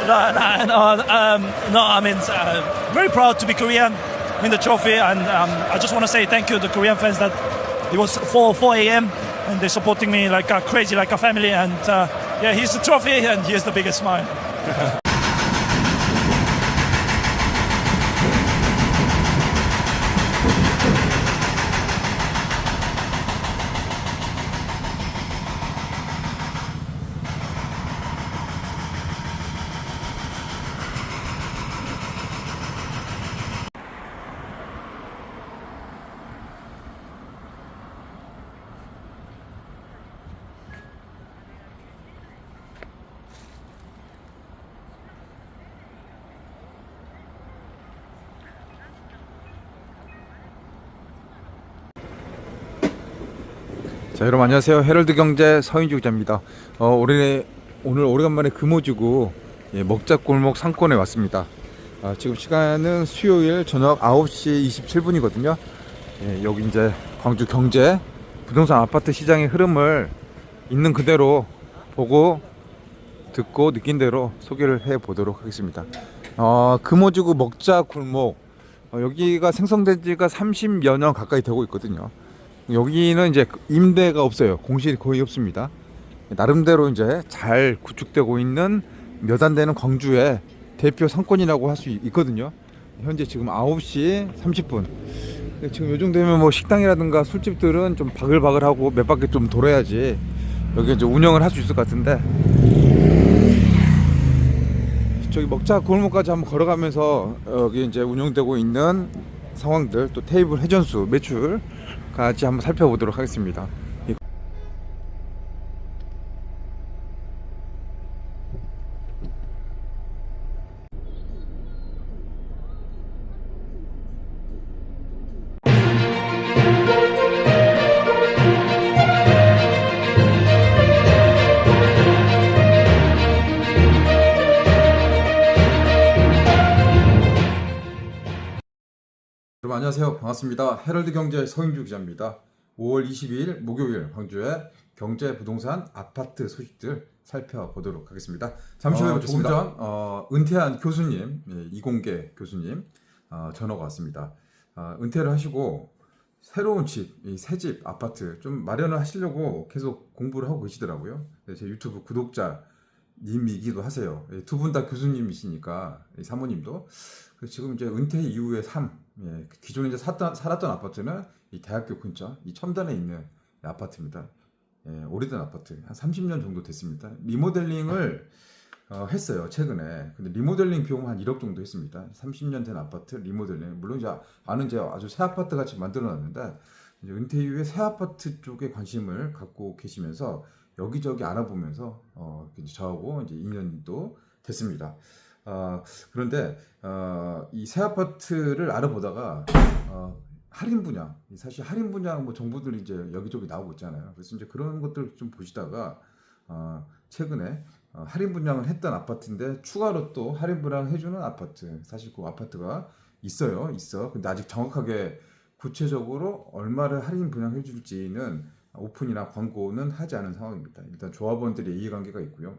No, I mean, very proud to be Korean, win the trophy, and I just want to say thank you to the Korean fans that it was 4 a.m. and they're supporting me like crazy, like a family, and yeah, here's the trophy and here's the biggest smile. 자, 여러분 안녕하세요. 헤럴드 경제 서인주 기자입니다. 오늘 오래간만에 금오지구 먹자골목 상권에 왔습니다. 지금 시간은 수요일 저녁 9시 27분이거든요. 여기 이제 광주 경제 부동산 아파트 시장의 흐름을 있는 그대로 보고 듣고 느낀 대로 소개를 해 보도록 하겠습니다. 금오지구 먹자골목, 여기가 생성된 지가 30여 년 가까이 되고 있거든요. 여기는 이제 임대가 없어요. 공실이 거의 없습니다. 나름대로 이제 잘 구축되고 있는 몇 안 되는 광주의 대표 상권이라고 할 수 있거든요. 현재 지금 9시 30분. 지금 요정 되면 뭐 식당이라든가 술집들은 좀 바글바글하고 몇 바퀴 좀 돌아야지 여기 이제 운영을 할 수 있을 것 같은데, 저기 먹자 골목까지 한번 걸어가면서 여기 이제 운영되고 있는 상황들, 또 테이블 회전수, 매출 같이 한번 살펴보도록 하겠습니다. 여러분 안녕하세요. 반갑습니다. 헤럴드 경제 서인주 기자입니다. 5월 22일 목요일 광주의 경제 부동산 아파트 소식들 살펴보도록 하겠습니다. 잠시 후에 조금 전 은퇴한 교수님, 이공계 교수님 전화가 왔습니다. 은퇴를 하시고 새로운 집, 새 집 아파트 좀 마련을 하시려고 계속 공부를 하고 계시더라고요. 제 유튜브 구독자님이기도 하세요. 두 분 다 교수님이시니까, 사모님도. 지금 이제 은퇴 이후의 삶, 기존에 이제 살았던 아파트는 이 대학교 근처, 이 첨단에 있는 아파트입니다. 오래된 아파트, 한 30년 정도 됐습니다. 리모델링을 했어요, 최근에. 근데 리모델링 비용은 한 1억 정도 했습니다. 30년 된 아파트 리모델링. 물론 이제 아주 새 아파트 같이 만들어 놨는데, 이제 은퇴 이후에 새 아파트 쪽에 관심을 갖고 계시면서 여기저기 알아보면서 이제 저하고 이제 인연도 됐습니다. 그런데 이 새 아파트를 알아보다가 할인 분양, 사실 할인 분양 뭐 정보들이 이제 여기저기 나오고 있잖아요. 그래서 이제 그런 것들 좀 보시다가 최근에 할인 분양을 했던 아파트인데 추가로 또 할인 분양 해주는 아파트, 사실 그 아파트가 있어. 근데 아직 정확하게 구체적으로 얼마를 할인 분양해 줄지는 오픈이나 광고는 하지 않은 상황입니다. 일단 조합원들의 이해관계가 있고요.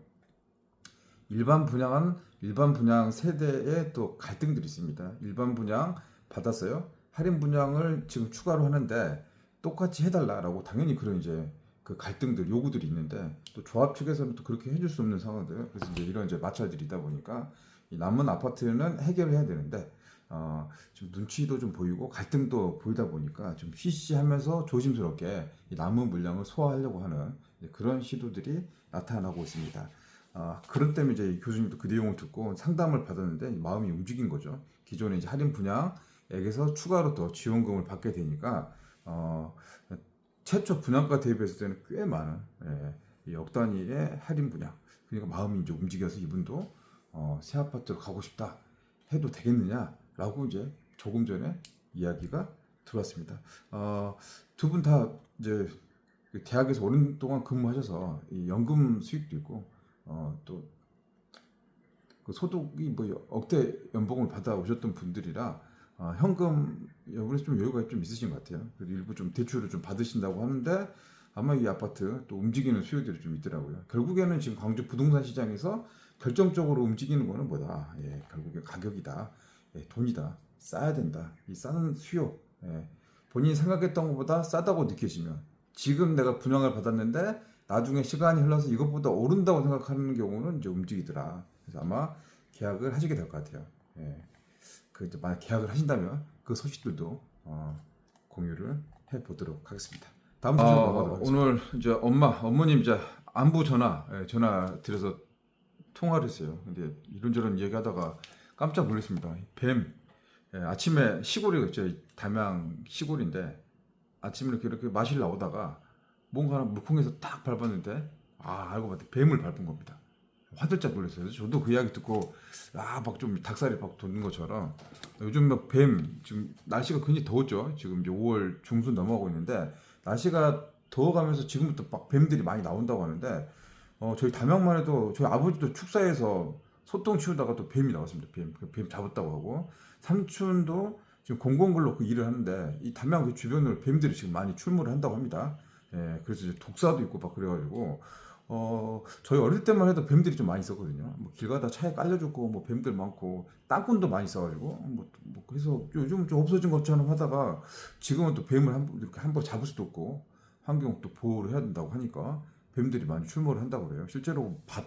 일반 분양 세대에 또 갈등들이 있습니다. 일반 분양 받았어요. 할인 분양을 지금 추가로 하는데 똑같이 해달라라고, 당연히 그런 이제 그 갈등들, 요구들이 있는데, 또 조합 측에서는 또 그렇게 해줄 수 없는 상황들. 그래서 이제 이런 이제 마찰들이 있다 보니까 이 남은 아파트는 해결을 해야 되는데, 좀 눈치도 좀 보이고 갈등도 보이다 보니까 좀 쉬쉬하면서 조심스럽게 이 남은 물량을 소화하려고 하는 그런 시도들이 나타나고 있습니다. 그런 때문에 이제 교수님도 그 내용을 듣고 상담을 받았는데 마음이 움직인 거죠. 기존에 이제 할인 분양액에서 추가로 더 지원금을 받게 되니까 최초 분양가 대비했을 때는 꽤 많은 억 단위의 할인 분양. 그러니까 마음이 이제 움직여서 이분도 새 아파트로 가고 싶다 해도 되겠느냐라고 이제 조금 전에 이야기가 들어왔습니다. 두 분 다 이제 대학에서 오랫동안 근무하셔서 이 연금 수익도 있고, 또 그 소득이 뭐 억대 연봉을 받아 오셨던 분들이라 현금 여부에 좀 여유가 좀 있으신 것 같아요. 그리고 일부 좀 대출을 좀 받으신다고 하는데 아마 이 아파트 또 움직이는 수요들이 좀 있더라고요. 결국에는 지금 광주 부동산 시장에서 결정적으로 움직이는 거는 뭐다? 예, 결국에 가격이다. 예, 돈이다. 싸야 된다. 이 싼 수요. 예, 본인이 생각했던 것보다 싸다고 느껴지면 지금 내가 분양을 받았는데 나중에 시간이 흘러서 이것보다 오른다고 생각하는 경우는 이제 움직이더라. 그래서 아마 계약을 하시게 될 것 같아요. 예. 그 이제 만약 계약을 하신다면 그 소식들도 공유를 해보도록 하겠습니다. 다음 소식 넘어가도록 하겠습니다. 오늘 이제 어머님 이제 안부 전화 드려서 통화를 했어요. 근데 이런저런 얘기하다가 깜짝 놀랐습니다. 뱀. 예, 아침에 시골이겠죠. 담양 시골인데 아침에 이렇게 마실 나오다가 뭔가 하나 물풍에서 딱 밟았는데 알고 봤더니 뱀을 밟은 겁니다. 화들짝 놀랐어요. 그래서 저도 그 이야기 듣고 막 좀 닭살이 막 돋는 것처럼 요즘 뭐 뱀 지금 날씨가 굉장히 더웠죠. 지금 이제 5월 중순 넘어가고 있는데 날씨가 더워가면서 지금부터 막 뱀들이 많이 나온다고 하는데 저희 담양만 해도 저희 아버지도 축사에서 소똥 치우다가 또 뱀이 나왔습니다. 뱀 잡았다고 하고 삼촌도 지금 공공근로 그 일을 하는데 이 담양 그 주변으로 뱀들이 지금 많이 출몰을 한다고 합니다. 예, 그래서 이제 독사도 있고 막 그래가지고 저희 어릴 때만 해도 뱀들이 좀 많이 있었거든요. 뭐 길 가다 차에 깔려주고 뭐 뱀들 많고 땅꾼도 많이 있어가지고 뭐 그래서 요즘 좀 없어진 것처럼 하다가 지금은 또 뱀을 이렇게 한 번 잡을 수도 없고 환경 또 보호를 해야 된다고 하니까 뱀들이 많이 출몰을 한다고 그래요. 실제로 밭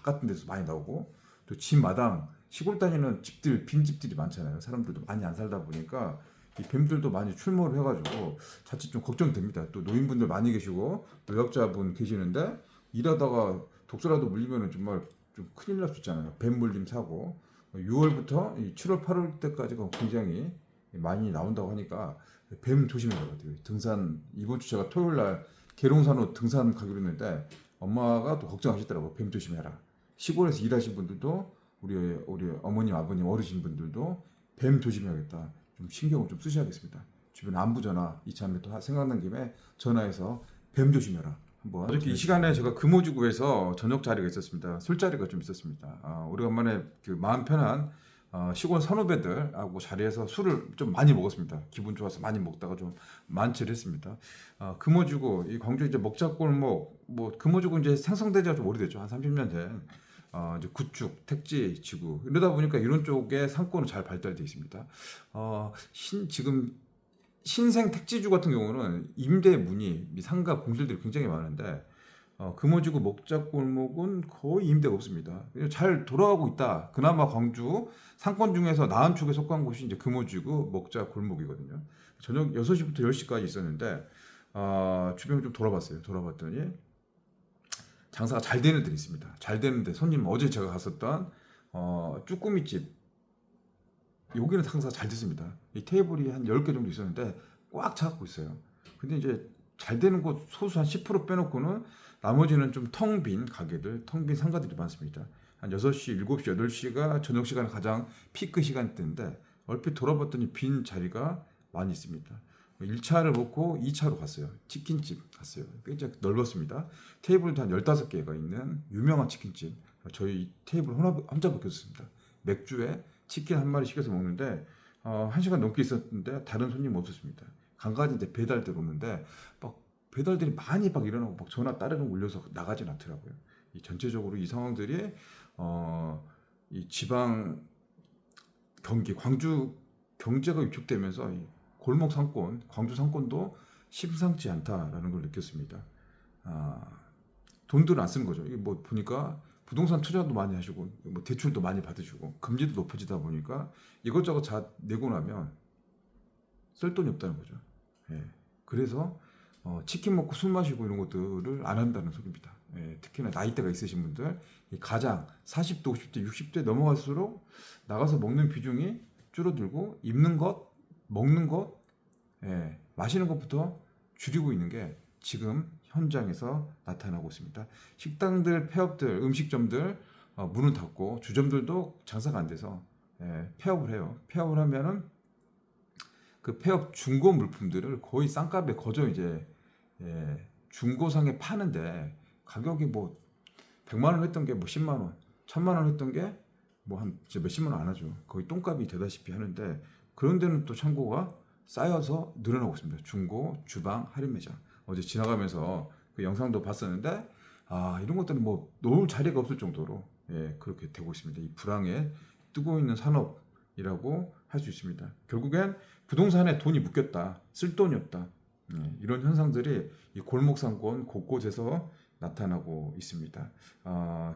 같은 데서 많이 나오고 또 집 마당 시골 다니는 집들 빈 집들이 많잖아요. 사람들도 많이 안 살다 보니까 이 뱀들도 많이 출몰을 해가지고 자칫 좀 걱정됩니다. 또 노인분들 많이 계시고 노약자분 계시는데 일하다가 독소라도 물리면은 정말 좀 큰일 날 수 있잖아요. 뱀 물림 사고 6월부터 7월 8월 때까지가 굉장히 많이 나온다고 하니까 뱀 조심해야 될 것 같아요. 등산 이번 주 제가 토요일 날 계룡산호 등산 가기로 했는데 엄마가 또 걱정하시더라고. 뱀 조심해라. 시골에서 일하신 분들도 우리 어머님 아버님 어르신 분들도 뱀 조심해야겠다. 좀 신경을 좀 쓰셔야겠습니다. 주변 안부 전화 이참에 또 생각난 김에 전화해서 뱀 조심해라. 한번 이렇게 이 시간에 제가 금호지구에서 저녁 자리가 있었습니다. 술자리가 좀 있었습니다. 오래간만에 그 마음 편한 시골 선후배들하고 자리에서 술을 좀 많이 먹었습니다. 기분 좋아서 많이 먹다가 좀 만취를 했습니다. 금호지구 이 광주 이제 먹자골목 뭐 금호지구 이제 생성된 지가 좀 오래됐죠. 한 30년 된 이제 구축, 택지 지구 이러다 보니까 이런 쪽에 상권은 잘 발달되어 있습니다. 지금 신생 택지주 같은 경우는 임대 문의, 상가 공실들이 굉장히 많은데 금호지구 먹자골목은 거의 임대가 없습니다. 잘 돌아가고 있다. 그나마 광주 상권 중에서 나은 쪽에 속한 곳이 이제 금호지구 먹자골목이거든요. 저녁 6시부터 10시까지 있었는데 주변을 좀 돌아봤더니 장사가 잘 되는 데는 있습니다. 잘 되는데 손님 어제 제가 갔었던 쭈꾸미집 여기는 장사가 잘 됐습니다. 이 테이블이 한 10개 정도 있었는데 꽉 차고 있어요. 근데 이제 잘 되는 곳 소수 한 10% 빼놓고는 나머지는 좀 텅 빈 가게들, 텅 빈 상가들이 많습니다. 한 6시, 7시, 8시가 저녁 시간에 가장 피크 시간대인데 얼핏 돌아봤더니 빈 자리가 많이 있습니다. 1차를 먹고 2차로 갔어요. 치킨집 갔어요. 굉장히 넓었습니다. 테이블도 한 15개가 있는 유명한 치킨집. 저희 테이블 혼자 바뀌었습니다. 맥주에 치킨 한 마리 시켜서 먹는데 1시간 넘게 있었는데 다른 손님 없었습니다. 간간히 배달들 오는데 막 배달들이 많이 막 일어나고 막 전화 따르릉 울려서 나가진 않더라고요. 이 전체적으로 이 상황들이 이 지방 경기, 광주 경제가 위축되면서 이 골목 상권, 광주 상권도 심상치 않다라는 걸 느꼈습니다. 돈들을 안 쓰는 거죠. 이게 뭐 보니까 부동산 투자도 많이 하시고 뭐 대출도 많이 받으시고 금리도 높아지다 보니까 이것저것 다 내고 나면 쓸 돈이 없다는 거죠. 예. 그래서 치킨 먹고 술 마시고 이런 것들을 안 한다는 소리입니다. 예. 특히나 나이대가 있으신 분들 가장 40대, 50대, 60대 넘어갈수록 나가서 먹는 비중이 줄어들고 입는 것, 먹는 것, 마시는 것부터 줄이고 있는 게 지금 현장에서 나타나고 있습니다. 식당들, 폐업들, 음식점들 문을 닫고 주점들도 장사가 안 돼서 폐업을 해요. 폐업을 하면은 그 폐업 중고 물품들을 거의 싼값에 거저 이제 중고상에 파는데 가격이 뭐 100만 원 했던 게 뭐 10만 원, 1000만 원 했던 게 뭐 한 몇십만 원 안 하죠. 거의 똥값이 되다시피 하는데 그런 데는 또 창고가 쌓여서 늘어나고 있습니다. 중고, 주방, 할인 매장. 어제 지나가면서 그 영상도 봤었는데 이런 것들은 뭐 놓을 자리가 없을 정도로 그렇게 되고 있습니다. 이 불황에 뜨고 있는 산업이라고 할 수 있습니다. 결국엔 부동산에 돈이 묶였다, 쓸 돈이 없다, 이런 현상들이 이 골목상권 곳곳에서 나타나고 있습니다.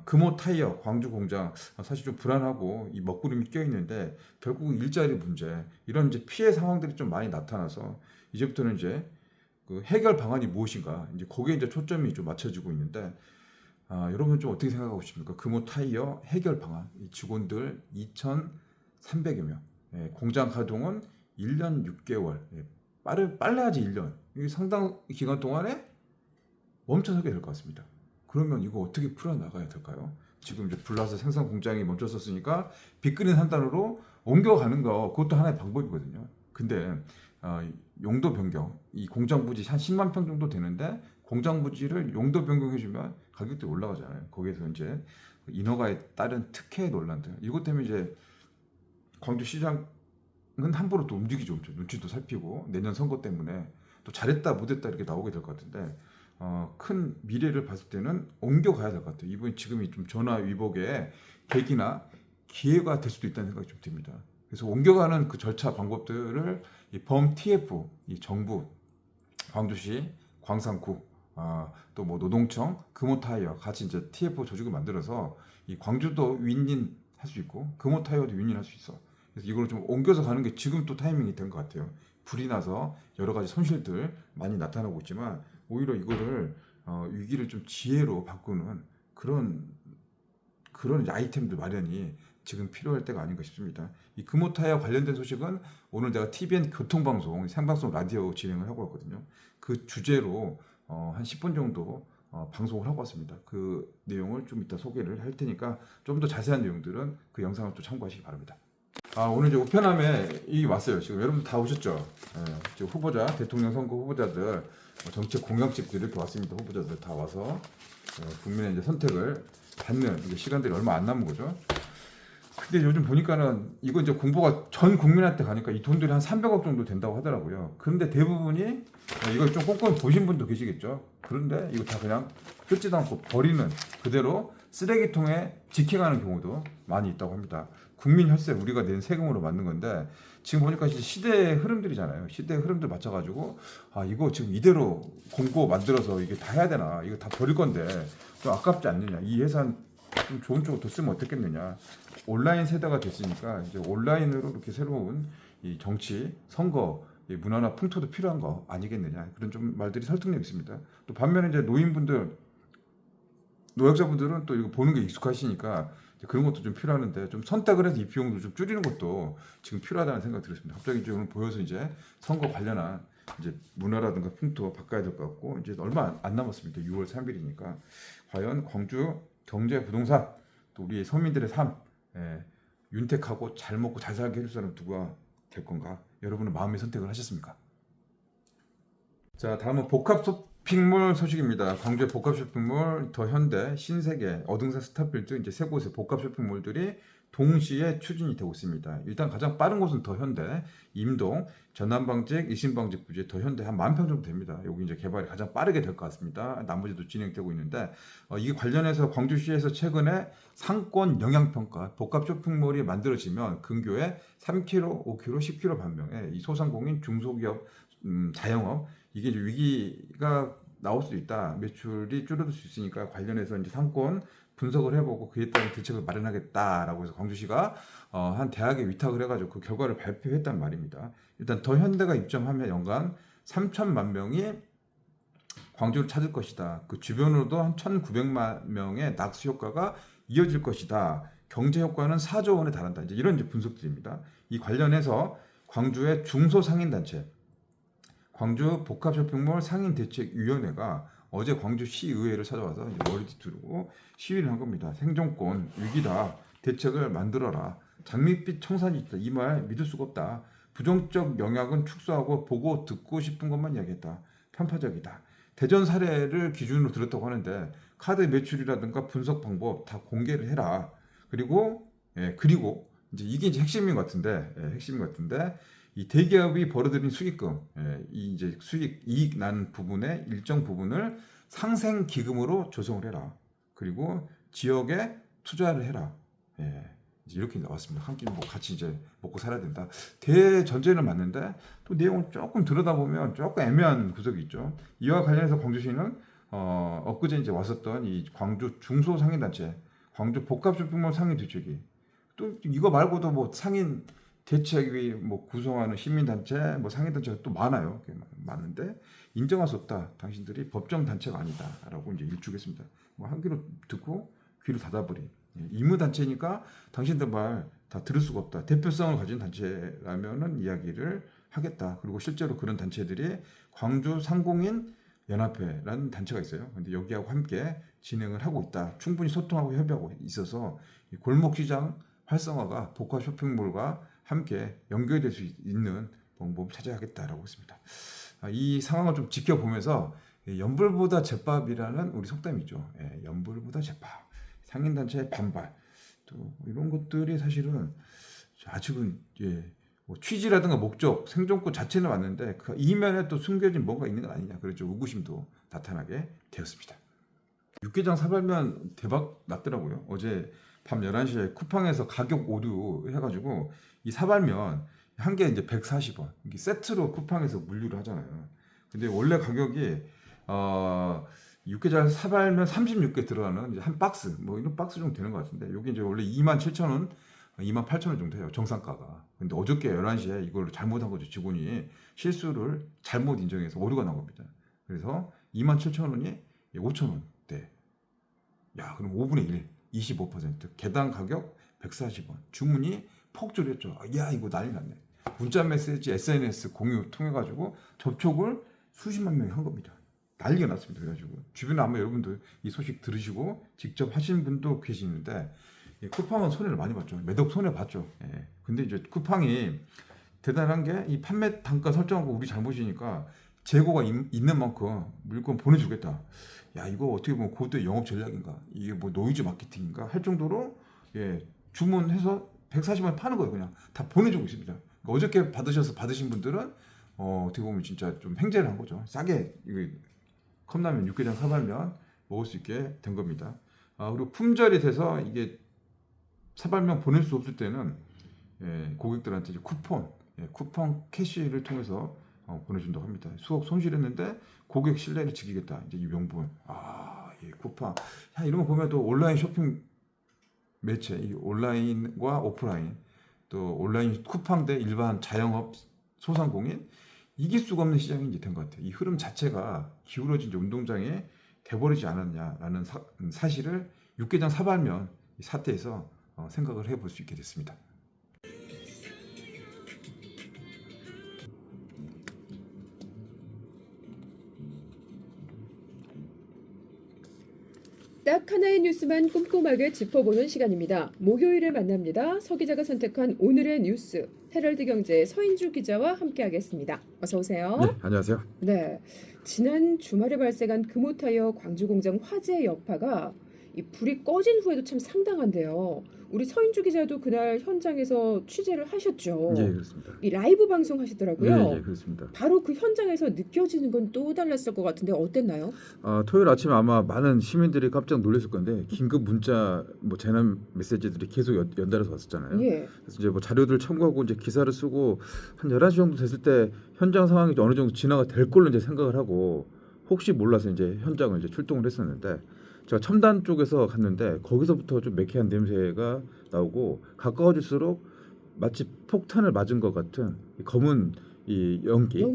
금호 타이어 광주 공장 사실 좀 불안하고 이 먹구름이 껴 있는데 결국 일자리 문제 이런 이제 피해 상황들이 좀 많이 나타나서 이제부터는 이제 그 해결 방안이 무엇인가 이제 거기에 이제 초점이 좀 맞춰지고 있는데 여러분 좀 어떻게 생각하고 계십니까? 금호 타이어 해결 방안 이 직원들 2,300여 명 공장 가동은 1년 6개월 빨라야지 1년 이게 상당 기간 동안에 멈춰서게 될 것 같습니다. 그러면 이거 어떻게 풀어나가야 될까요? 지금 이제 불나서 생산 공장이 멈췄었으니까 빚그린 산단으로 옮겨가는 거 그것도 하나의 방법이거든요. 근데 용도 변경 이 공장 부지 한 10만 평 정도 되는데 공장 부지를 용도 변경해주면 가격도 올라가잖아요. 거기에서 이제 인허가에 따른 특혜 논란들 이것 때문에 이제 광주 시장은 함부로 또 움직이지 않죠. 눈치도 살피고 내년 선거 때문에 또 잘했다 못했다 이렇게 나오게 될 것 같은데 큰 미래를 봤을 때는 옮겨가야 될 것 같아요. 이번 지금이 좀 전화 위복의 계기나 기회가 될 수도 있다는 생각이 좀 듭니다. 그래서 옮겨가는 그 절차 방법들을 이 범 TF, 이 정부, 광주시, 광산구, 또 뭐 노동청, 금호타이어 같이 이제 TF 조직을 만들어서 이 광주도 윈윈 할 수 있고 금호타이어도 윈윈 할 수 있어. 그래서 이걸 좀 옮겨서 가는 게 지금 또 타이밍이 된 것 같아요. 불이 나서 여러 가지 손실들 많이 나타나고 있지만 오히려 이거를 위기를 좀 지혜로 바꾸는 그런 아이템들 마련이 지금 필요할 때가 아닌가 싶습니다. 이 금호타이어 관련된 소식은 오늘 제가 TVN 교통방송 생방송 라디오 진행을 하고 왔거든요. 그 주제로 한 10분 정도 방송을 하고 왔습니다. 그 내용을 좀 이따 소개를 할 테니까 좀 더 자세한 내용들은 그 영상을 또 참고하시기 바랍니다. 오늘 이제 우편함에 이 왔어요. 지금 여러분 다 오셨죠? 지금 후보자, 대통령 선거 후보자들, 정책 공약집들 이렇게 왔습니다. 후보자들 다 와서 국민의 이제 선택을 받는 이제 시간들이 얼마 안 남은 거죠. 근데 요즘 보니까는 이거 이제 공보가 전 국민한테 가니까 이 돈들이 한 300억 정도 된다고 하더라고요. 그런데 대부분이 이걸 좀 꼼꼼히 보신 분도 계시겠죠. 그런데 이거 다 그냥 뜯지도 않고 버리는 그대로 쓰레기통에 직행하는 경우도 많이 있다고 합니다. 국민 혈세 우리가 낸 세금으로 만든 건데 지금 보니까 시대의 흐름들이잖아요. 시대의 흐름들 맞춰가지고 이거 지금 이대로 공고 만들어서 이게 다 해야 되나 이거 다 버릴 건데 좀 아깝지 않느냐 이 예산 좀 좋은 쪽으로 더 쓰면 어떻겠느냐 온라인 세대가 됐으니까 이제 온라인으로 이렇게 새로운 이 정치 선거 이 문화나 풍토도 필요한 거 아니겠느냐 그런 좀 말들이 설득력 있습니다. 또 반면에 이제 노인분들 노약자분들은 또 이거 보는 게 익숙하시니까 그런 것도 좀 필요하는데 좀 선택을 해서 이 비용도 좀 줄이는 것도 지금 필요하다는 생각이 들었습니다. 갑자기 이제 오늘 보여서 이제 선거 관련한 이제 문화라든가 풍토 바꿔야 될 것 같고 이제 얼마 안 남았습니다. 6월 3일이니까 과연 광주 경제 부동산 또 우리 서민들의 삶 윤택하고 잘 먹고 잘 살게 해줄 사람 누가 될 건가? 여러분은 마음의 선택을 하셨습니까? 자, 다음은 복합 쇼핑몰 소식입니다. 광주의 복합 쇼핑몰 더현대, 신세계, 어등산 스타필드 이제 세 곳의 복합 쇼핑몰들이 동시에 추진이 되고 있습니다. 일단 가장 빠른 곳은 더현대, 임동, 전남방직, 일신방직 부지 더현대 한 10,000평 정도 됩니다. 여기 이제 개발이 가장 빠르게 될 것 같습니다. 나머지도 진행되고 있는데 이게 관련해서 광주시에서 최근에 상권 영향평가 복합 쇼핑몰이 만들어지면 근교에 3km, 5km, 10km 반명에 이 소상공인, 중소기업, 자영업 이게 이제 위기가 나올 수도 있다. 매출이 줄어들 수 있으니까 관련해서 이제 상권 분석을 해보고 그에 따른 대책을 마련하겠다라고 해서 광주시가 한 대학에 위탁을 해가지고 그 결과를 발표했단 말입니다. 일단 더현대가 입점하면 연간 3천만 명이 광주를 찾을 것이다. 그 주변으로도 한 1,900만 명의 낙수 효과가 이어질 것이다. 경제 효과는 4조 원에 달한다. 이제 이런 이제 분석들입니다. 이 관련해서 광주의 중소상인단체 광주 복합쇼핑몰 상인대책위원회가 어제 광주시의회를 찾아와서 이제 머리 뒤두르고 시위를 한 겁니다. 생존권 위기다. 대책을 만들어라. 장밋빛 청산이 있다. 이 말 믿을 수가 없다. 부정적 영향은 축소하고 보고 듣고 싶은 것만 이야기했다. 편파적이다. 대전 사례를 기준으로 들었다고 하는데 카드 매출이라든가 분석 방법 다 공개를 해라. 그리고 이제 이게 이제 핵심인 것 같은데 핵심인 것 같은데 이 대기업이 벌어들인 수익금, 이 이제 이익 난 부분의 일정 부분을 상생 기금으로 조성을 해라. 그리고 지역에 투자를 해라. 이제 이렇게 나왔습니다. 한 끼 뭐 같이 이제 먹고 살아야 된다. 대전제는 맞는데 또 내용을 조금 들여다보면 조금 애매한 구석이 있죠. 이와 관련해서 광주시는 엊그제 이제 왔었던 이 광주 중소상인단체, 광주 복합쇼핑몰 상인 대책이 또 이거 말고도 뭐 상인 대책이 뭐 구성하는 시민단체, 뭐 상인단체가 또 많아요. 많은데 인정할 수 없다. 당신들이 법정 단체가 아니다라고 이제 일축했습니다. 뭐 한 귀로 듣고 귀를 닫아버린. 임무단체니까 당신들 말 다 들을 수가 없다. 대표성을 가진 단체라면은 이야기를 하겠다. 그리고 실제로 그런 단체들이 광주 상공인 연합회라는 단체가 있어요. 근데 여기하고 함께 진행을 하고 있다. 충분히 소통하고 협의하고 있어서 이 골목시장 활성화가 복합 쇼핑몰과 함께 연결될 수 있는 방법을 찾아야겠다라고 했습니다. 이 상황을 좀 지켜보면서 연불보다 제밥이라는 우리 속담이죠. 연불보다 제밥. 상인단체의 반발. 또 이런 것들이 사실은 아직은 뭐 취지라든가 목적, 생존권 자체는 맞는데 그 이면에 또 숨겨진 뭔가 있는 건 아니냐. 그렇죠. 의구심도 나타나게 되었습니다. 육개장 사발면 대박 났더라고요. 어제 밤 11시에 쿠팡에서 가격 오류 해가지고 이 사발면 한 개 이제 140원. 이게 세트로 쿠팡에서 물류를 하잖아요. 근데 원래 가격이 육개장 사발면 36개 들어가는 이제 한 박스, 뭐 이런 박스 정도 되는 것 같은데 여기 이제 원래 27,000원, 28,000원 정도 돼요. 정상가가. 근데 어저께 11시에 이걸 잘못한 거죠. 직원이 실수를 잘못 인정해서 오류가 난 겁니다. 그래서 27,000원이 5,000원대. 야, 그럼 5분의 1, 25%. 개당 가격 140원. 주문이 폭 줄였죠. 야, 이거 난리 났네. 문자 메시지, SNS 공유 통해가지고 접촉을 수십만 명이 한 겁니다. 난리가 났습니다. 그래가지고 주변에 아마 여러분도 이 소식 들으시고 직접 하신 분도 계시는데 쿠팡은 손해를 많이 봤죠. 매덕 손해 봤죠. 근데 이제 쿠팡이 대단한 게 이 판매 단가 설정한 거 우리 잘못이니까 재고가 있는 만큼 물건 보내주겠다. 야, 이거 어떻게 보면 고도의 영업 전략인가? 이게 뭐 노이즈 마케팅인가? 할 정도로 주문해서 140원 파는 거예요. 그냥 다 보내주고 있습니다. 그러니까 어저께 받으신 분들은 어떻게 보면 진짜 좀 횡재를 한 거죠. 싸게 컵라면, 육개장 사발면 먹을 수 있게 된 겁니다. 그리고 품절이 돼서 이게 사발면 보낼 수 없을 때는 고객들한테 이제 쿠폰 캐시를 통해서 보내준다고 합니다. 수억 손실했는데 고객 신뢰를 지키겠다. 이제 이 명분. 쿠팡. 이런 거 보면 또 온라인 쇼핑 매체, 이 온라인과 오프라인, 또 온라인 쿠팡 대 일반 자영업 소상공인 이길 수가 없는 시장이 이제 된 것 같아요. 이 흐름 자체가 기울어진 운동장에 돼버리지 않았냐라는 사실을 육개장 사발면 이 사태에서 생각을 해볼 수 있게 됐습니다. 딱 하나의 뉴스만 꼼꼼하게 짚어보는 시간입니다. 목요일을 만납니다. 서 기자가 선택한 오늘의 뉴스, 헤럴드 경제의 서인주 기자와 함께하겠습니다. 어서 오세요. 네, 안녕하세요. 네, 지난 주말에 발생한 금호타이어 광주 공장 화재 여파가 이 불이 꺼진 후에도 참 상당한데요. 우리 서인주 기자도 그날 현장에서 취재를 하셨죠. 예, 그렇습니다. 이 라이브 방송 하시더라고요. 예, 그렇습니다. 바로 그 현장에서 느껴지는 건 또 달랐을 것 같은데 어땠나요? 토요일 아침에 아마 많은 시민들이 깜짝 놀랐을 건데 긴급 문자, 뭐 재난 메시지들이 계속 연달아서 왔었잖아요. 예. 그래서 이제 뭐 자료들 첨부하고 이제 기사를 쓰고 한 11시 정도 됐을 때 현장 상황이 어느 정도 진화가 될 걸로 이제 생각을 하고 혹시 몰라서 이제 현장을 이제 출동을 했었는데. 제가 첨단 쪽에서 갔는데 거기서부터 좀 매캐한 냄새가 나오고 가까워질수록 마치 폭탄을 맞은 것 같은 검은 이 연기가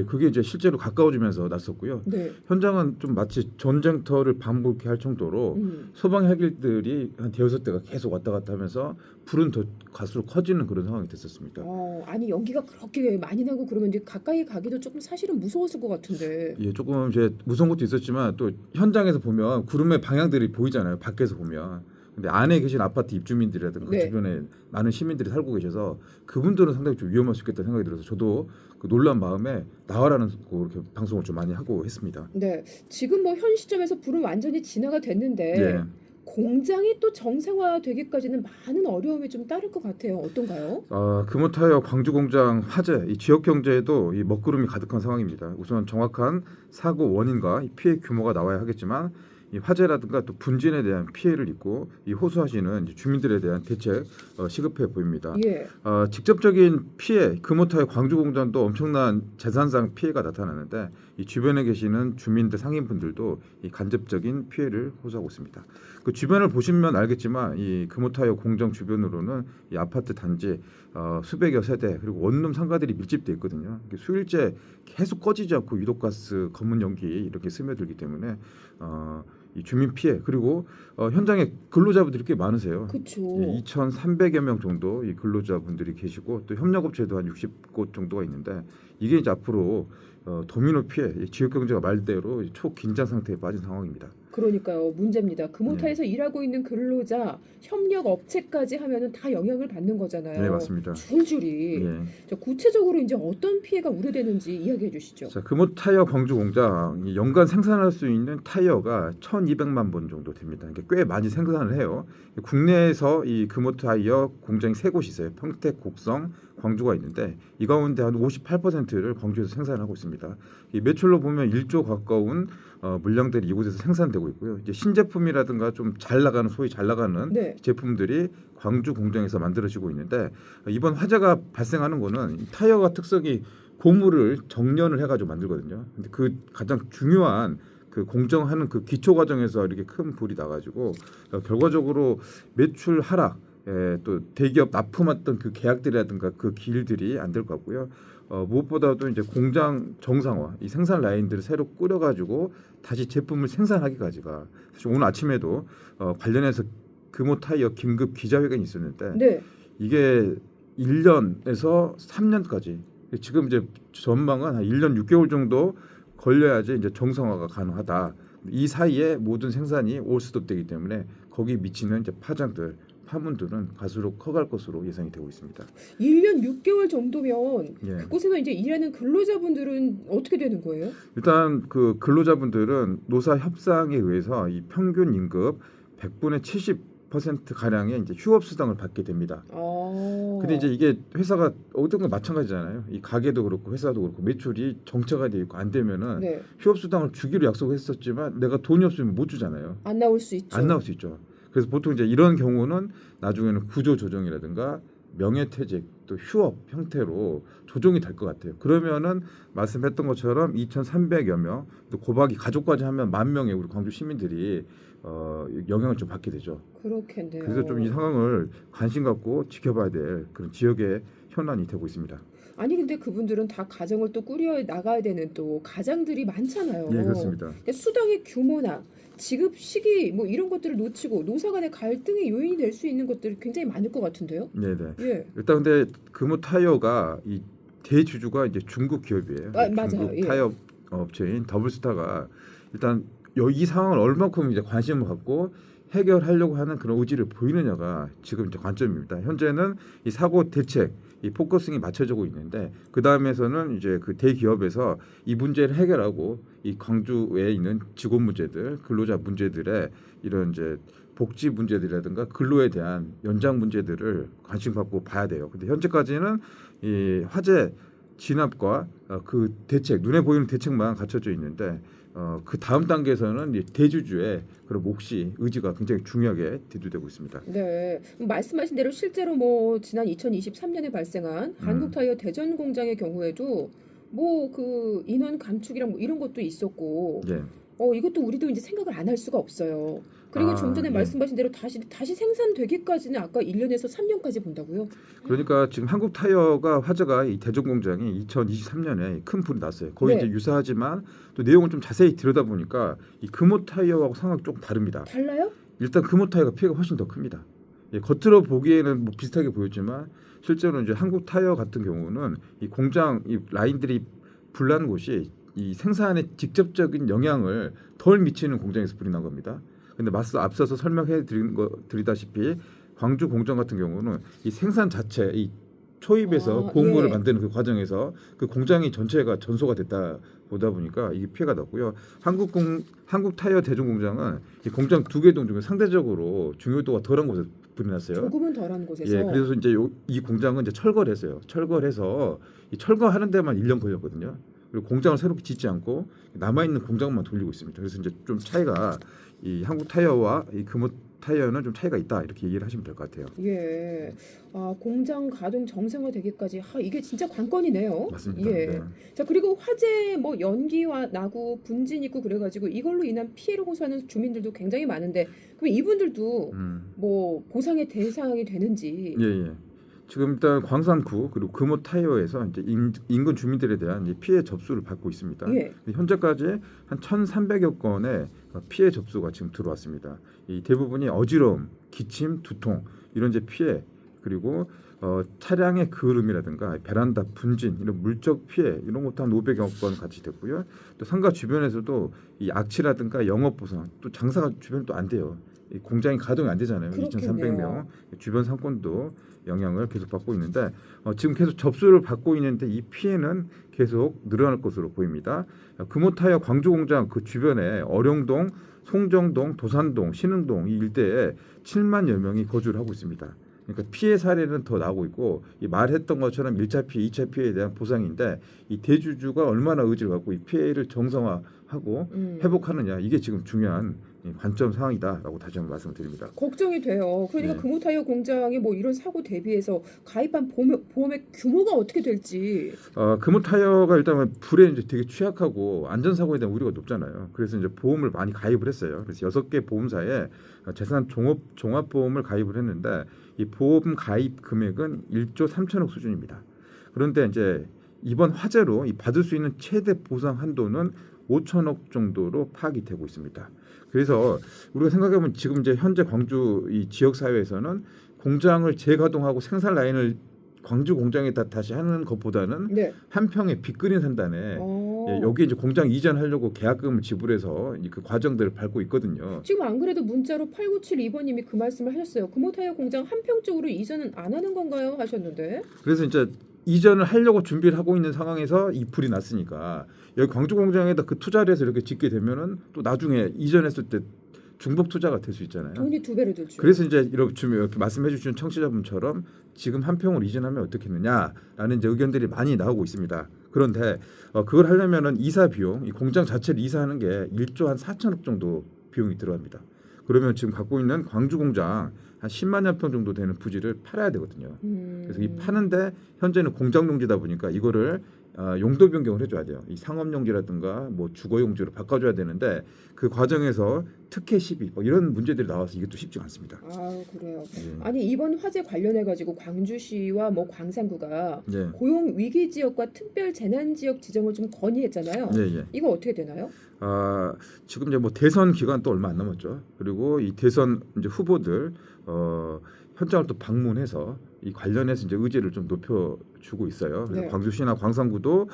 그게 이제 실제로 가까워지면서 났었고요. 네. 현장은 좀 마치 전쟁터를 반복해 할 정도로 소방 헬기들이 한 대여섯 대가 계속 왔다 갔다 하면서 불은 더 갈수록 커지는 그런 상황이 됐었습니다. 아니 연기가 그렇게 많이 나고 그러면 이제 가까이 가기도 조금 사실은 무서웠을 것 같은데. 조금 이제 무서운 것도 있었지만 또 현장에서 보면 구름의 방향들이 보이잖아요. 밖에서 보면. 근데 안에 계신 아파트 입주민들이라든가 네. 주변에 많은 시민들이 살고 계셔서 그분들은 상당히 좀 위험할 수 있겠다는 생각이 들어서 저도 그 놀란 마음에 나와라는 그렇게 방송을 좀 많이 하고 했습니다. 네, 지금 뭐 현 시점에서 불은 완전히 진화가 됐는데 공장이 또 정상화되기까지는 많은 어려움이 좀 따를 것 같아요. 어떤가요? 금호타이어 광주 공장 화재, 이 지역 경제에도 이 먹구름이 가득한 상황입니다. 우선 정확한 사고 원인과 이 피해 규모가 나와야 하겠지만 이 화재라든가 또 분진에 대한 피해를 입고 이 호소하시는 이제 주민들에 대한 대책 시급해 보입니다. 예. 직접적인 피해, 금호타이어 광주 공장도 엄청난 재산상 피해가 나타나는데 이 주변에 계시는 주민들 상인분들도 이 간접적인 피해를 호소하고 있습니다. 그 주변을 보시면 알겠지만 이 금호타이어 공장 주변으로는 이 아파트 단지 수백여 세대 그리고 원룸 상가들이 밀집돼 있거든요. 수일째 계속 꺼지지 않고 유독가스 검은 연기 이렇게 스며들기 때문에 이 주민 피해 그리고 현장에 근로자분들이 꽤 많으세요. 그렇죠. 2,300여 명 정도 이 근로자분들이 계시고 또 협력업체도 한 60곳 정도가 있는데 이게 이제 앞으로 도미노 피해, 지역 경제가 말대로 초긴장 상태에 빠진 상황입니다. 그러니까요. 문제입니다. 금호타에서 일하고 있는 근로자, 협력 업체까지 하면은 다 영향을 받는 거잖아요. 네, 맞습니다. 줄줄이. 예. 자, 구체적으로 이제 어떤 피해가 우려되는지 이야기해 주시죠. 자, 금호타이어 광주 공장 연간 생산할 수 있는 타이어가 1,200만 번 정도 됩니다. 꽤 많이 생산을 해요. 국내에서 이 금호타이어 공장이 세 곳이 있어요. 평택, 곡성, 광주가 있는데 이 가운데 한 58%를 광주에서 생산하고 있습니다. 이 매출로 보면 1조 가까운 물량들이 이곳에서 생산되고 있고요. 이제 신제품이라든가 좀 잘 나가는 소위 잘 나가는 네. 제품들이 광주 공장에서 만들어지고 있는데 이번 화재가 발생하는 거는 이 타이어가 특성이 고무를 정련을 해가지고 만들거든요. 근데 그 가장 중요한 그 공정하는 그 기초 과정에서 이렇게 큰 불이 나가지고 결과적으로 매출 하락, 또 대기업 납품했던 그 계약들이라든가 그 길들이 안 될 것 같고요. 무엇보다도 이제 공장 정상화, 이 생산 라인들을 새로 꾸려가지고 다시 제품을 생산하기까지가 사실 오늘 아침에도 관련해서 금호타이어 긴급 기자회견이 있었는데 네. 이게 1년에서 3년까지 지금 이제 전망은 한 1년 6개월 정도 걸려야지 이제 정상화가 가능하다. 이 사이에 모든 생산이 올스톱되기 때문에 거기 미치는 이제 파장들, 파문들은 갈수록 커갈 것으로 예상이 되고 있습니다. 1년 6개월 정도면 예. 그곳에서 이제 일하는 근로자분들은 어떻게 되는 거예요? 일단 그 근로자분들은 노사 협상에 의해서 이 평균 임금 100분의 70% 가량의 이제 휴업 수당을 받게 됩니다. 근데 이제 이게 회사가 어떤 건 마찬가지잖아요. 이 가게도 그렇고 회사도 그렇고 매출이 정체가 돼 있고 안 되면은 네. 휴업 수당을 주기로 약속했었지만 내가 돈이 없으면 못 주잖아요. 안 나올 수 있죠. 안 나올 수 있죠. 그래서 보통 이제 이런 경우는 나중에는 구조 조정이라든가 명예퇴직 또 휴업 형태로 조정이 될 것 같아요. 그러면은 말씀했던 것처럼 2,300여 명, 또 고박이 가족까지 하면 10,000명의 우리 광주 시민들이 영향을 좀 받게 되죠. 그렇겠네요. 그래서 좀 이 상황을 관심 갖고 지켜봐야 될 그런 지역의 현안이 되고 있습니다. 아니 근데 그분들은 다 가정을 또 꾸려 나가야 되는 또 가장들이 많잖아요. 예, 그렇습니다. 그러니까 수당의 규모나 지급 시기 뭐 이런 것들을 놓치고 노사 간의 갈등의 요인이 될 수 있는 것들이 굉장히 많을 것 같은데요. 네, 네. 예. 일단 근데 금호타이어가 이 대주주가 이제 중국 기업이에요. 맞아요. 중국 예. 타이어 업체인 더블스타가 일단 이 상황을 얼마큼 이제 관심을 갖고 해결하려고 하는 그런 의지를 보이느냐가 지금 이제 관점입니다. 현재는 이 사고 대책, 이 포커싱이 맞춰지고 있는데 그 다음에서는 이제 그 대기업에서 이 문제를 해결하고 이 광주에 있는 직원 문제들, 근로자 문제들의 이런 이제 복지 문제들이라든가 근로에 대한 연장 문제들을 관심 갖고 봐야 돼요. 근데 현재까지는 이 화재 진압과 그 대책, 눈에 보이는 대책만 갖춰져 있는데 그 다음 단계에서는 이제 대주주의 그런 몫이 의지가 굉장히 중요하게 대두되고 있습니다. 네. 말씀하신 대로 실제로 뭐 지난 2023년에 발생한 한국타이어 대전 공장의 경우에도 뭐 그 인원 감축이랑 뭐 이런 것도 있었고 예. 이것도 우리도 이제 생각을 안 할 수가 없어요. 그리고 좀 전에 예. 말씀하신 대로 다시 생산되기까지는 아까 1년에서 3년까지 본다고요? 그러니까 지금 한국 타이어가 화재가 이 대전 공장이 2023년에 큰 불이 났어요. 거의 네. 이제 유사하지만 또 내용을 좀 자세히 들여다보니까 이 금호 타이어하고 상황이 조금 다릅니다. 달라요? 일단 금호 타이어가 피해가 훨씬 더 큽니다. 예, 겉으로 보기에는 뭐 비슷하게 보였지만 실제로 이제 한국 타이어 같은 경우는 이 공장 이 라인들이 불난 곳이 이 생산에 직접적인 영향을 덜 미치는 공장에서 불이 난 겁니다. 근데 앞서서 설명해 드리다시피 광주 공장 같은 경우는 이 생산 자체 이 초입에서 아, 고무를 예. 만드는 그 과정에서 그 공장이 전체가 전소가 됐다 보다 보니까 이게 피해가 났고요. 한국 타이어 대중 공장은 이 공장 2개 동 중에 상대적으로 중요도가 덜한 곳에 불이 났어요. 조금은 덜한 곳에서. 예, 그래서 이제 이 공장은 이제 철거를 했어요. 철거를 해서 이 철거하는 데만 1년 걸렸거든요. 그리고 공장을 새롭게 짓지 않고 남아 있는 공장만 돌리고 있습니다. 그래서 이제 좀 차이가 이 한국 타이어와 이 금호 타이어는 좀 차이가 있다 이렇게 얘기를 하시면 될 것 같아요. 예. 공장 가동 정상화되기까지 이게 진짜 관건이네요. 맞습니다. 예. 네. 자, 그리고 화재 뭐 연기와 나고 분진 있고 그래가지고 이걸로 인한 피해를 호소하는 주민들도 굉장히 많은데 그럼 이분들도 뭐 보상의 대상이 되는지. 예, 예. 지금 일단 광산구 그리고 금호 타이어에서 이제 인근 주민들에 대한 이제 피해 접수를 받고 있습니다. 예. 현재까지 한 1,300여 건의 피해 접수가 지금 들어왔습니다. 이 대부분이 어지러움, 기침, 두통 이런 이제 피해 그리고 차량의 그을음이라든가 베란다 분진 이런 물적 피해 이런 것도 한 500여 건 같이 됐고요. 또 상가 주변에서도 이 악취라든가 영업 보상 또 장사가 주변 또 안 돼요. 이 공장이 가동이 안 되잖아요. 그렇겠네요. 2,300명 주변 상권도 영향을 계속 받고 있는데 지금 계속 접수를 받고 있는데 이 피해는 계속 늘어날 것으로 보입니다. 금호타이어 광주공장 그 주변에 어룡동, 송정동, 도산동, 신흥동 이 일대에 7만여 명이 거주를 하고 있습니다. 그러니까 피해 사례는 더 나오고 있고 이 말했던 것처럼 1차 피해, 2차 피해에 대한 보상인데 이 대주주가 얼마나 의지를 갖고 이 피해를 정상화하고 회복하느냐 이게 지금 중요한 관점 사항이다라고 다시 한번 말씀드립니다. 걱정이 돼요. 그러니까 네. 금호타이어 공장이 뭐 이런 사고 대비해서 가입한 보험의 규모가 어떻게 될지. 금호 타이어가 일단 불에 이제 되게 취약하고 안전사고에 대한 우려가 높잖아요. 그래서 이제 보험을 많이 가입을 했어요. 그래서 6개 보험사에 재산 종합보험을 가입을 했는데 이 보험 가입 금액은 1조 3천억 수준입니다. 그런데 이제 이번 화재로 이 받을 수 있는 최대 보상 한도는 5천억 정도로 파악이 되고 있습니다. 그래서 우리가 생각해보면 지금 이제 현재 광주 이 지역 사회에서는 공장을 재가동하고 생산 라인을 광주 공장에다 다시 하는 것보다는 네. 한 평에 빅그린 산단에 여기 이제 공장 이전하려고 계약금을 지불해서 그 과정들을 밟고 있거든요. 지금 안 그래도 문자로 8972번님이 그 말씀을 하셨어요. 금호타이어 공장 한 평 쪽으로 이전은 안 하는 건가요? 하셨는데. 그래서 이제 이전을 하려고 준비를 하고 있는 상황에서 이 불이 났으니까 여기 광주 공장에다 그 투자를 해서 이렇게 짓게 되면은 또 나중에 이전했을 때 중복 투자가 될 수 있잖아요. 돈이 2배로 들죠. 그래서 이제 이렇게 말씀해 주시는 청취자분처럼 지금 한 평을 이전하면 어떻겠느냐라는 이제 의견들이 많이 나오고 있습니다. 그런데 그걸 하려면은 이사 비용, 이 공장 자체를 이사하는 게 1조 한 4천억 정도 비용이 들어갑니다. 그러면 지금 갖고 있는 광주 공장 한 10만여 평 정도 되는 부지를 팔아야 되거든요. 그래서 이 파는데 현재는 공장 용지다 보니까 이거를 용도 변경을 해줘야 돼요. 이 상업 용지라든가 뭐 주거 용지로 바꿔줘야 되는데 그 과정에서 특혜 시비 뭐 이런 문제들이 나와서 이게 또 쉽지 않습니다. 아, 그래요. 예. 아니 이번 화재 관련해 가지고 광주시와 뭐 광산구가 예. 고용 위기 지역과 특별 재난 지역 지정을 좀 건의했잖아요. 예. 이거 어떻게 되나요? 지금 이제 뭐 대선 기간 또 얼마 안 남았죠. 그리고 이 대선 이제 후보들 현장을 또 방문해서 이 관련해서 이제 의지를 좀 높여주고 있어요. 그래서 네. 광주시나 광산구도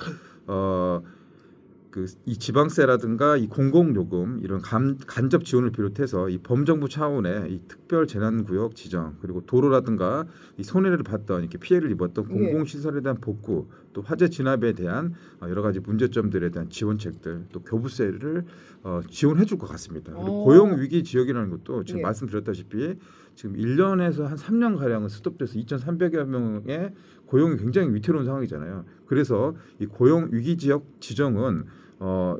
이 지방세라든가 이 공공요금 이런 간접 지원을 비롯해서 이 범정부 차원의 이 특별 재난구역 지정 그리고 도로라든가 이 손해를 봤던 이렇게 피해를 입었던 공공시설에 대한 복구 또 화재 진압에 대한 여러 가지 문제점들에 대한 지원책들 또 교부세를 지원해줄 것 같습니다. 그리고 고용 위기 지역이라는 것도 지금 말씀드렸다시피 지금 1년에서 한 3년 가량은 스톱돼서 2,300여 명의 고용이 굉장히 위태로운 상황이잖아요. 그래서 이 고용 위기 지역 지정은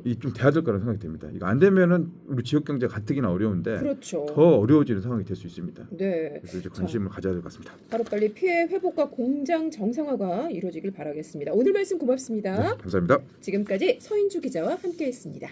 이 좀 돼야 될 거라는 생각이 듭니다. 이거 안 되면은 우리 지역 경제가 가뜩이나 어려운데 그렇죠. 더 어려워지는 상황이 될 수 있습니다. 네. 그래서 이제 관심을 가져야 될 것 같습니다. 하루빨리 피해 회복과 공장 정상화가 이루어지길 바라겠습니다. 오늘 말씀 고맙습니다. 네, 감사합니다. 지금까지 서인주 기자와 함께했습니다.